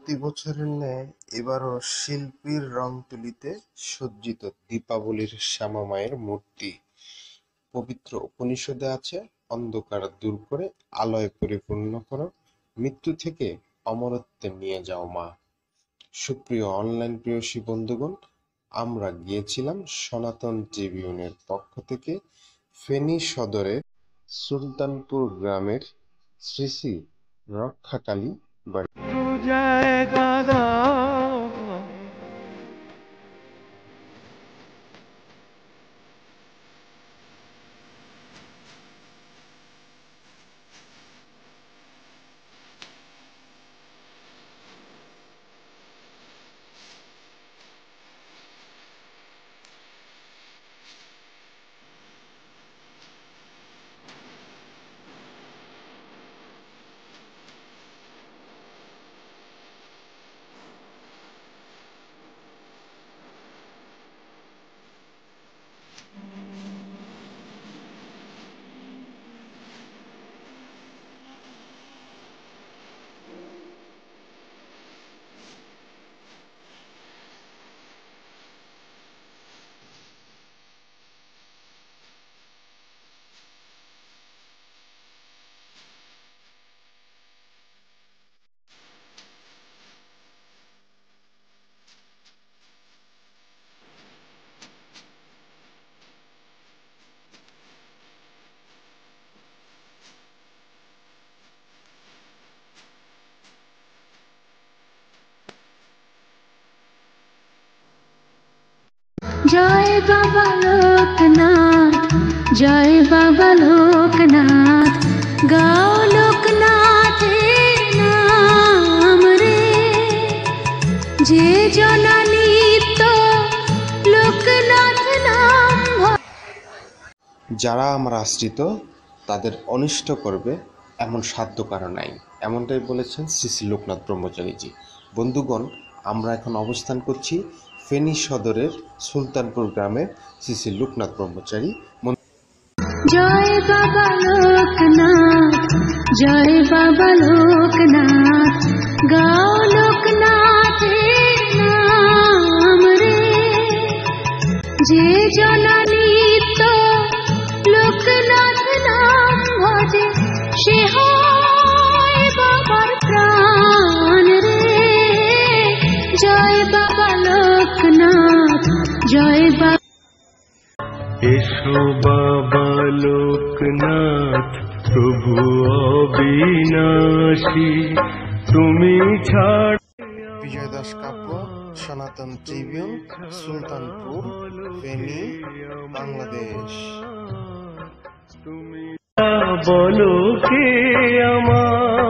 প্রতি বছরের ন্যায় এবারও শিল্পীর রং তুলিতে সজ্জিত দীপাবলির শ্যামামায়ের মূর্তি। পবিত্র উপনিষদে আছে, অন্ধকার দূর করে আলোয় পরিপূর্ণ করো, মৃত্যু থেকে অমরত্বে নিয়ে যাও মা। সুপ্রিয় অনলাইন প্রেয়সী বন্ধুগণ, আমরা গিয়েছিলাম সনাতন ট্রিবিউনের পক্ষ থেকে ফেনী সদরের সুলতানপুর গ্রামের শ্রী শ্রী রক্ষাকালী বাড়ি। জয় বাবা লোকনাথ, জয় বাবা লোকনাথ, গাও লোকনাথের নাম রে, যে জনা নিত্য লোকনাথ নাম। যারা আমার আশ্রিত তাদের অনিষ্ট করবে এমন সাধ্য কারো নাই, এমনটাই বলেছেন শ্রী শ্রী লোকনাথ ব্রহ্মচারীজি। বন্ধুগণ, আমরা এখন অবস্থান করছি ফেনী সদরের সুলতানপুর গ্রামের শ্রী শ্রী লোকনাথ ব্রহ্মচারী। জয় বাবা লোকনাথ, জয় বাবা লোকনাথ, গাও লোকনাথের নাম রে, যে জনা নিত্য লোকনাথ নাম ভজে, সে হয় বাবার প্রাণ রে। জয় বাবা লোকনাথ, জয় বাবা। এসো বাবা লোকনাথ, প্রভু অবিনাশী, তুমি ছাড়। বিজয় দাস কাব্য, সনাতন ট্রিবিউন, সুলতানপুর, ফেনী, বাংলাদেশ। তুমি বলো কে আমার